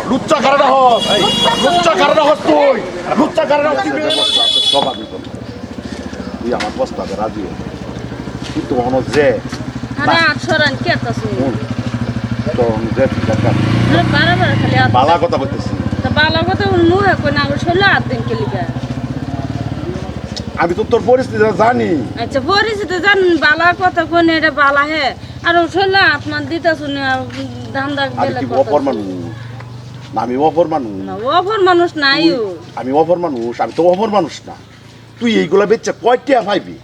লুচ্চা কারণে হস লুচ্চা কারণে হস তুই লুচ্চা কারণে সব আমি করবো তুই আমার প্রস্তাবে রাজি হ কিন্তু হন যে আরে 800 রান কি আতাছ তো যে টাকা আরে বারবার খালি আত বালা কথা বলতেছি তা বালা কথা মুহে কই না আমার শৈলা আত দিন কে লিগা আমি তো তোর পরিস্থিতি জানি আচ্ছা পরিস্থিতি জানেন বালা কথা কোন এটা বালা হে আর শৈলা আপনার দিতা শুনে ধান্দা আমি গেলে কি অপর মানুষ না আমি অপর মানুষ না অপর মানুষ নাই আমি অপর মানুষ আমি তো অপর মানুষ না তুই এইগুলা বেচে কয়টা পাইবি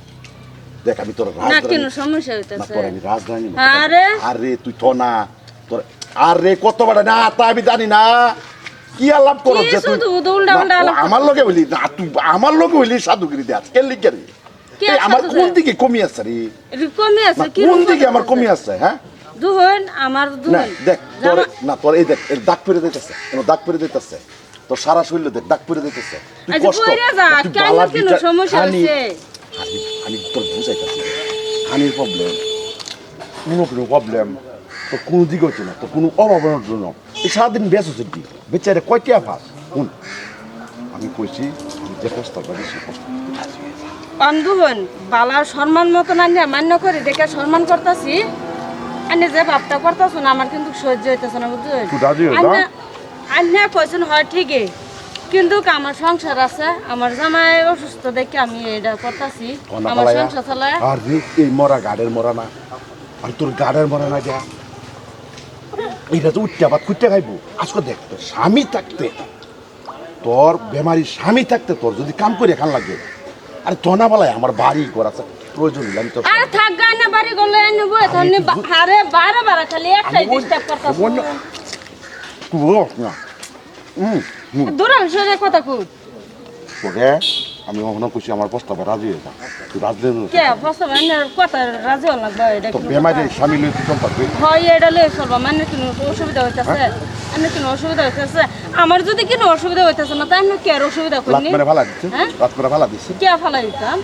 দেখ আমি তোর না কেন সমস্যা না হইতাছে তোর আমি রাজধানী আরে আরে তুই তো না তোর আরে কত বড় না তা আমি জানি না কি আলাপ করো যে তুই উল্টা উল্টা আলাপ আমার লগে বলি না তুই আমার লগে বলি সাধুগিরি দে আজকে লিখে রে আমার কোন দিকে কমি আছে রে এটা কমে আছে কি কোন দিকে আমার কমি আছে হ্যাঁ দুহন আমার না দুহন দেখ তোর না তোর এই দেখ এর দাগ পরে দিতেছে কেন দাগ পরে দিতেছে তোর সারা শরীর দেখ দাগ পরে দিতেছে তুই আচ্ছা কষ্ট কইরা যা কেন কেন সমস্যা হইছে আমি তোর বুঝাইতাছি হানির প্রবলেম কোনো প্রবলেম তো কোনো দিকে হচ্ছে না তো কোনো অভাবনার জন্য এই সারাদিন বেশ হচ্ছে কি বেচারে কয়টা ফাঁস শুন আমি কইছি আমি যে প্রস্তাবটা দিচ্ছি বন্ধুগণ বালার সম্মান মতো না মান্য করে দেখে সম্মান করতেছি আনে যে ভাবটা করতেছ না আমার কিন্তু সহ্য হইতেছে না বুঝলি আন্যা কইছেন হয় ঠিকই কিন্তু আমার সংসার আছে আমার জামাই অসুস্থ দেখে আমি এটা করতেছি আমার সংসার চালায় আর এই মরা গাড়ের মরা না আর তোর গাড়ের মরা না যা এইটা তো উঠতে আবার খুঁজতে খাইবো আজকে দেখ তোর স্বামী থাকতে তোর বেমারি স্বামী থাকতে তোর যদি কাম করে খান লাগে আরে তোনা বলাই আমার বাড়ি ঘর আছে প্রয়োজন হইলে আমি তো আরে থাক গায় না বাড়ি গলে নেবো এখন আরে বারে বারে খালি একটাই ডিস্টার্ব করতেছ না দূর সরে কথা কই ওকে আমি কখনো খুশি আমার প্রস্তাবে রাজি হয়ে যা তুই রাজি কে ফসল মানে কথা রাজি হল লাগবে এটা তো বেমারি স্বামী লই তুই সম্পর্কে হয় এটা লই চলবা মানে কোনো অসুবিধা হইতাছে আমি কোনো অসুবিধা হইতাছে আমার যদি কোনো অসুবিধা হইতাছে না তাই আমি কি আর অসুবিধা রাত করিনি মেরে ভালা দিচ্ছে রাত মেরে ভালা দিচ্ছে কে ফালাই দিতাম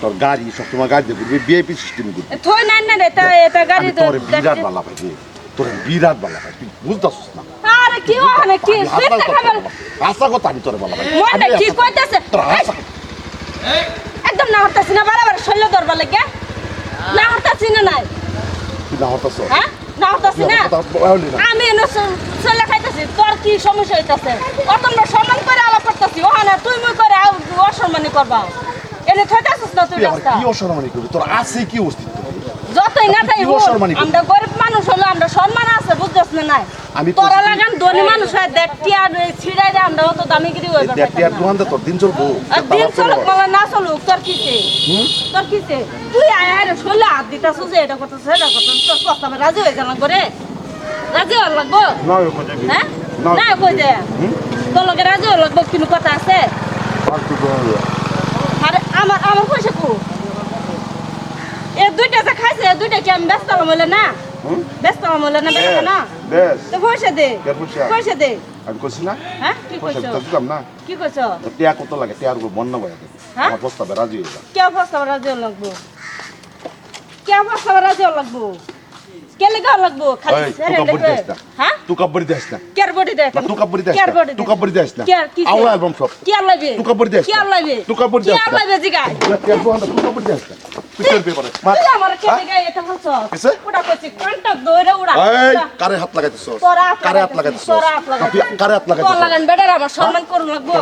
তোর গাড়ি সবসময় গাড়ি দিয়ে ঘুরবি ভিআইপি সিস্টেম করবি থই না না এটা গাড়ি তো তোর বিরাট ভালা পাই তোর বিরাট ভালা পাই তুই বুঝতাছিস না আরে কি ওখানে কি সেটা খাবার আশা কথা আমি তোর ভালা পাই মনে কি কইতাছে একদম না হতাছি না বারবার শৈল দরবার লাগে না হতাছি না নাই তুই না হতাছ হ্যাঁ না হতাছি না আমি এনে শৈল খাইতাছি তোর কি সমস্যা হইতাছে অতটা সম্মান করে আলাপ করতেছি ওখানে তুই মুই করে অসম্মানি করবা এনে খাইতাছিস না তুই রাস্তা কি অসম্মানি করবি তোর আছে কি অস্তিত্ব যতই না তাই আমরা গরিব মানুষ হলো আমরা সম্মান আছে বুঝছস না নাই তোরা লাগান ধনী মানুষ হয় দেখ টিয়ার ছিড়াই দে আমরা অত দামিগিরি হইব দেখ টিয়ার দোকান দে তোর দিন চলবো দিন চলুক মানে না চলুক তোর কিসে তোর কিসে তুই আয় আয় শোলে হাত দিতাছ যে এটা করতেছ সেটা করতেছ তোর প্রস্তাবে রাজি হয়ে যান করে রাজি হওয়ার লাগবো হ্যাঁ না কই দে তোর লগে রাজি হওয়ার লাগবো কিন্তু কথা আছে আরে আমার আমার পয়সা কো এ দুইটা যে খাইছে দুইটা কি আমি ব্যস্ত হলে না ব্যস্ত হলে না ব্যস্ত না তো পয়সা দে পয়সা দে আমি কইছি না হ্যাঁ কি কইছো দিতাম না কি কইছো টিয়া কত লাগে টিয়ার উপর বন্ধ করে দে আমার প্রস্তাবে রাজি হয়ে যা কে প্রস্তাবে রাজি হওয়ার লাগবো কে প্রস্তাবে রাজি হওয়ার লাগবো কে লেগে লাগবো খালি হ্যাঁ তুই কবরি দেস না কেয়ার বডি দে তুই কবরি দেস না তুই কবরি দেস না কেয়ার কি আওলা অ্যালবাম সব কেয়ার লাগবে তুই কবরি দেস কেয়ার লাগবে তুই কবরি দেস কেয়ার লাগবে জিগা তুই কবরি দেস না তুই করবি পারে তুই আমার কে লেগে এটা বলছ কিসে ওটা কইছি কন্টাক্ট দইরা উড়া এই কারে হাত লাগাইছিস কারে হাত লাগাইছিস কারে হাত লাগাইছিস তোর লাগান বেটার আমার সম্মান করুন লাগবো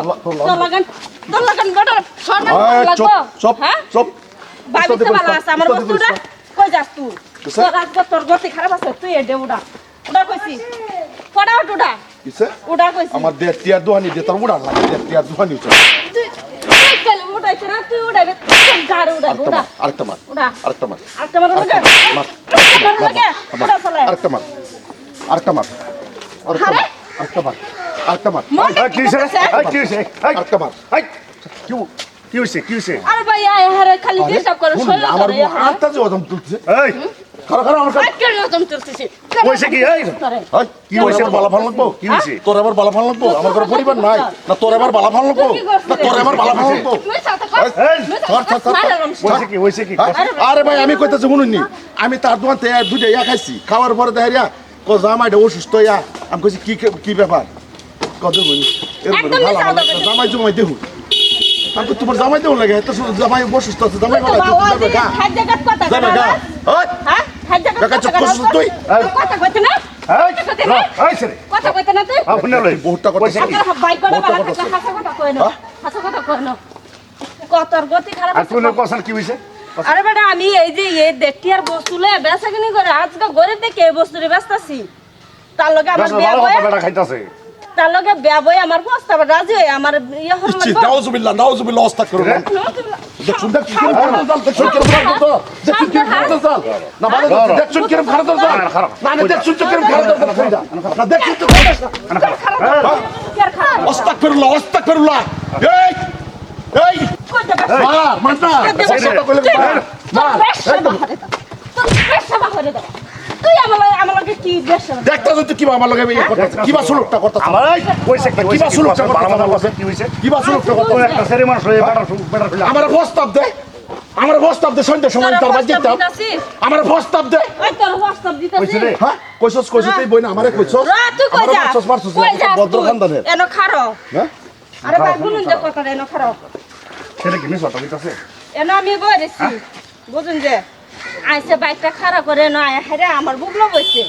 তোর লাগান বেটার সম্মান করুন লাগবো চুপ হ্যাঁ চুপ ভাবিতে ভালো আছে আমার বস্তুটা কই যাস তুই তোর আজকে তোর গতি খারাপ আছে তুই এডে উড়া কইছি ফটা উড়া কিসে উড়া কইছি আমার দে টিয়ার দোহানি দে তোর উড়া লাগে দে টিয়ার দোহানি চল তুই চল উড়াইছ না তুই উড়াবে গাড় উড়া আরেকটা মার উড়া আরেকটা মার আরেকটা মার লাগে উড়া চলে আরেকটা মার আরেকটা মার আরেকটা মার আরেকটা মার কি হইছে কি হইছে আরেকটা মার কি হইছে কি হইছে আরে ভাই আয় হারে খালি ডিস্টার্ব করে শোল আমার হাতটা যে ওদম তুলছে এই খারাপ খারাপ আমার আজকে ওদম তুলতেছি কইছে কি এই কি হইছে বালা ফাল লাগবো কি হইছে তোর আবার বালা ফাল লাগবো আমার ঘরে পরিবার নাই না তোর আবার বালা ফাল লাগবো না তোর আবার বালা ফাল লাগবো হইছে কি আরে ভাই আমি কইতাছি শুনুননি আমি তার দোকান থেকে দুইটা ইয়া খাইছি খাওয়ার পরে দেখাইয়া জামাইটা অসুস্থ ইয়া আমি কইছি কি কি ব্যাপার কত বই একদম মিছা কথা বলছো। জামাই জমাই দেহু আমি তো তোমার জামাই দেহু লাগে এত সুন্দর জামাই বসিস তো জামাই তো বলা বাবা যাবে গা খাদ্য কাট কথা যাবে কয় গা না? ওই হ্যাঁ খাদ্য কাট কাকা চুপ করছিস তুই কথা কইতে না এই এই ছেলে কথা কইতে না তুই আপনি লই বহুতটা করতেছিস আপনার বাইক করে বহুত বালা কথা থাকলে হাসা কথা কই না হ্যাঁ? হাসা কথা কই না কতর গতি খারাপ আর তুই কোসান কি হইছে আরে বেটা আমি এই যে এই দেখটি আর বস্তুলে বেচাকিনি করে আজকে ঘরে থেকে এই বস্তুরে বেচতাছি তার লগে আমার দশ বিয়া ভালো বয়ে কথা বেটা খাইতাছে তার লগে বিয়া বয়ে আমার প্রস্তাব রাজি হয়ে আমার ইয়ে হল ইচ্ছি নাউজুবিল্লাহ আস্তাগফিরুল্লাহ দেখুন দেখ কি করে ভালো জাল দেখুন কি করে ভালো জাল দেখুন কি করে ভালো জাল না ভালো দেখুন কি করে ভালো জাল না না দেখুন কি করে ভালো জাল না দেখুন তো আস্তাগফিরুল্লাহ এই এই মার মারনা কথা কইলে মার একদম তুই আমার লগে কি দেশ দেখতা তুই কিবা আমার লগে ইয়ে করতে কিবা সুলুকটা করতে আমার এই কইছে কি কিবা সুলুকটা ভালো করতে কথা কি হইছে কিবা সুলুকটা করতে ওই একটা সেরি মানুষ হয়ে বেটা ফেলা আমার প্রস্তাব দে সন্ধ্যা সময় তোর বাদ দিতাম আমার প্রস্তাব দে ওই তোর হোয়াটসঅ্যাপ দিতেছি কইছে রে হ্যাঁ কইছস তুই বই না আমারে কইছস রা তুই কই যা মারছস কই যা ভদ্র খানদানের এনো খারো হ্যাঁ আরে বাগুন যে কথা এনো খারো ছেলে কি মিছ কথা কইতাছে এনো আমি বইরেছি বুঝুন যে আইসে বাইকটা খাড়া করে না হেরে আমার বুবলো বইছে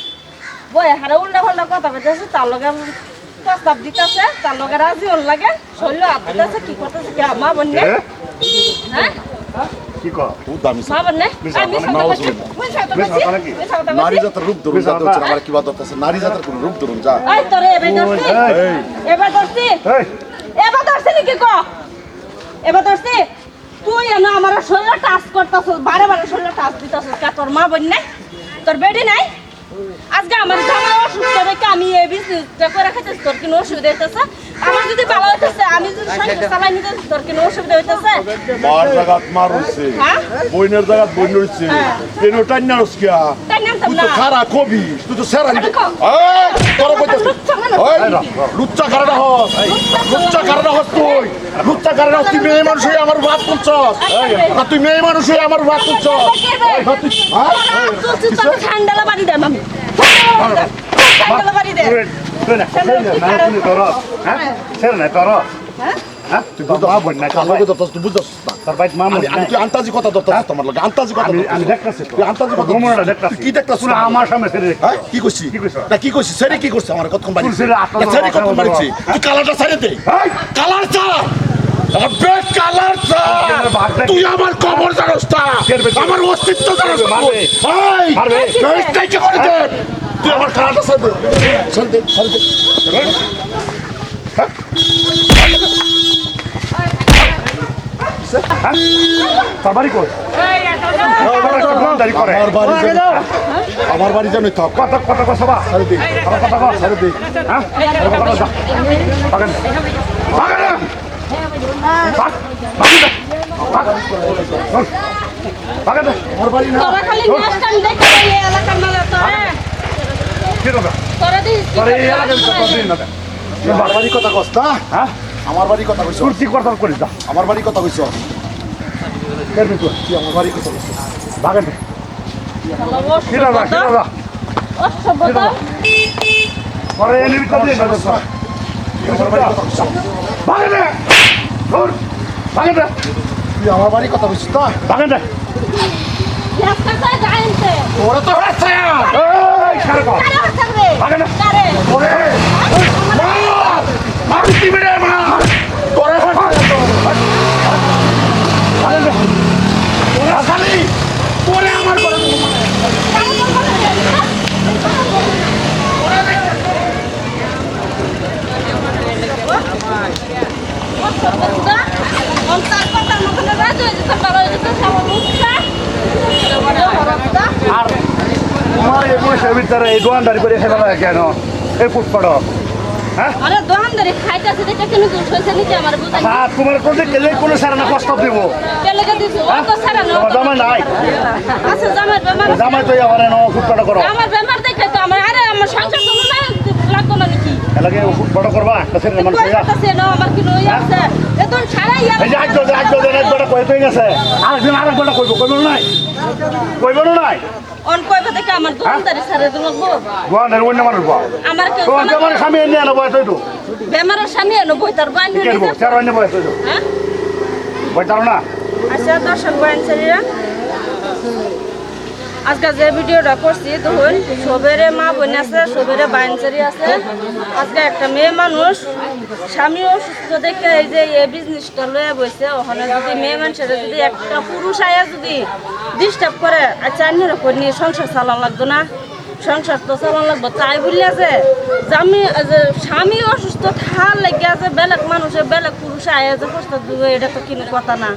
বই হারে উল্টা পাল্টা কথা কইতেছে তার লগে প্রস্তাব দিতেছে তার লগে রাজি হল লাগে শৈল আপদিতেছে কি করতেছে কি মা বন্যে হ্যাঁ কি কর ও দামি মা বন্যে মিছা আমি কথা কথা মিছা কথা নাকি? নারী জাতের রূপ ধরুন যাতে হচ্ছে আমার কি বাদ আছে নারী জাতের কোন রূপ ধরুন যা এই তোরে এবার ধরছি এই এবার ধরছি এই এবার ধরছি নাকি ক এবার ধরছি তুই না আমার শরীরে টাচ করতেছ বারে বারে শরীরে টাচ দিতেছ কা তোর মা বোন নাই তোর বেডি নাই আজকে আমার জামাই অসুস্থ রেখে আমি এই বিজনেসটা করে খাইতেছি তোর কোনো অসুবিধা হইতেছে আমার যদি ভালো হইতেছে আমি যদি সংসার চালাই নিতে তোর কোনো অসুবিধা হইতেছে মার জায়গাত মার হইছে হ্যাঁ বইনের জায়গাত বইন হইছে হ্যাঁ। কেন টান্না রসকিয়া তাই নামতাম তুই না তো খারা কবি তুই তো সেরা আমি কম। এই তোর কইতাছিস লুচ্চা মানে? ওই লুচ্চা কারণা হস লুচ্চা কারণা হস তুই লুচ্চা কারণা তুই মেয়ে মানুষ হয়ে আমার বাদ করছস না তুই মেয়ে মানুষ হয়ে আমার বাদ করছস ঠান্ডালা বাড়ি দেন আমি ঠান্ডালা বাড়ি দে তুই না ছেলে না তুমি তোর হ্যাঁ ছেলে না তোর হ্যাঁ হ্যাঁ তুই বুঝ মা বল না আমার কথা তুই বুঝছস না তোর বাইক মা আমি তুই আন্তাজি কথা ধরতাছিস তোমার লগে আন্তাজি কথা আমি দেখতাছি তুই আন্তাজি কথা ঘুমোড়া দেখতাছি কি দেখতাছিস শুনে আমার সামনে ছেলে হ্যাঁ কি কইছিস কি কইছ? না কি কইছিস সেরে কি করছিস আমার কতক্ষণ বাড়ি তুই ছেলে আটটা সেরে কতক্ষণ বাবা, বাড়িছি তুই কালারটা ছেড়ে দে এই! কালার চা আবে কালার চা তুই আমার কবর জানোস না কেরবে তুই? আমার অস্তিত্ব জানোস না মারবে। এই মারবে। কেসটাই কি করে দে তুই আমার কালারটা ছেড়ে দে ছেড়ে দে ছেড়ে দে হ্যাঁ তোর বাড়ি কই দাঁড়ি করে আমার বাড়ি জানো থাক কত কত কত সবা ছেড়ে দে আমার কথা কর ছেড়ে দে হ্যাঁ বাগান বাগান বাগান আমার বাড়ি না তোরা খালি নাস্তান দেখে এই এলাকার মালা তোরা কি কথা তোরা দিস তোর এই এলাকার কথা দিন না আমার বাড়ি কথা কস না হ্যাঁ আমার বাড়ি কথা কইছ তোর কি কথা করিস দা আমার বাড়ি কথা কইছ করবি তুই তুই আমার বাড়ি কথা কইছ বাগান কি দাদা কি দাদা অসভ্যতা পরে এনে বিটা দিয়ে না আমার বাড়ি কথা কইছ বাগান তোর বাগান তুই আমার বাড়ি কথা কইছ না বাগান রাস্তা যাইতে তোরা তো হচ্ছে এই কারকো কারে হচ্ছে বাগান কারে ওরে মার কি মেরে মার তোরা হচ্ছে তোরা খালি তোরে আমার করে অন্তর কথার মতন রাজ হয়ে যেতে পারো যেতে সামনে উঠছে আর তোমার এই বয়সের ভিতরে এই দোয়ানদারি করে খেলা লাগে কেন এই পুষ্পাড় হ্যাঁ আরে দোকানদারি খাইতেছে দেখে কেন দোষ হয়েছে নিজে আমার বুঝাই আর তোমার কোনদিন গেলে কোনো সারানা কষ্ট দিব পেলেকে দিছো ও তো সারা না তোমার জামাই নাই আচ্ছা জামার বেমার জামাই তো আমার এনে পুষ্পাড় করো আমার বেমার দেখে তো আমার আরে আমার সংসার কোনো না লাগবো না নাকি লাগে ফুটপাড় করবা একটা ছেলে মানুষ কই করতাছে না আমার কি নই আছে এত সারা ইয়া এই যে একজনে কই তুই গেছে আরেকজন কইব নাই নাই অন কইবা থেকে আমার দোকানদারি সারে লাগবো গোয়ানের অন্য মানুষ বা আমার কেউ তোমার কেমন স্বামী এনে আনো বয় তুই তো বেমারের স্বামী এনো বইতার বাইন কি করবো চার অন্য বয় তুই তো হ্যাঁ বয় তার না আচ্ছা দর্শক বাইনসারিরা আজকে যে ভিডিওটা করছি তখন সবেরে মা বোন আছে সবেরে বাইনসারি আছে আজকে একটা মেয়ে মানুষ স্বামী অসুস্থ দেখে এই যে এই বিজনেসটা লয়ে বসে ওখানে যদি মেয়ে মানুষের যদি একটা পুরুষ আয়া যদি ডিস্টার্ব করে আচ্ছা অন্যের উপর নিয়ে সংসার চালান লাগতো না সংসার তো চালান লাগবো তাই বললে আছে স্বামী অসুস্থ থাকার লেগে আছে বেলেগ মানুষের বেলেগ পুরুষ আয়া যে প্রস্তাব দিবে এটা তো কোনো কথা না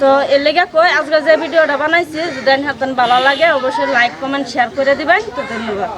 তো এর লেগে কই আজকে যে ভিডিওটা বানাইছি যদি হাতেন ভালো লাগে অবশ্যই লাইক কমেন্ট শেয়ার করে দিবেন তো ধন্যবাদ।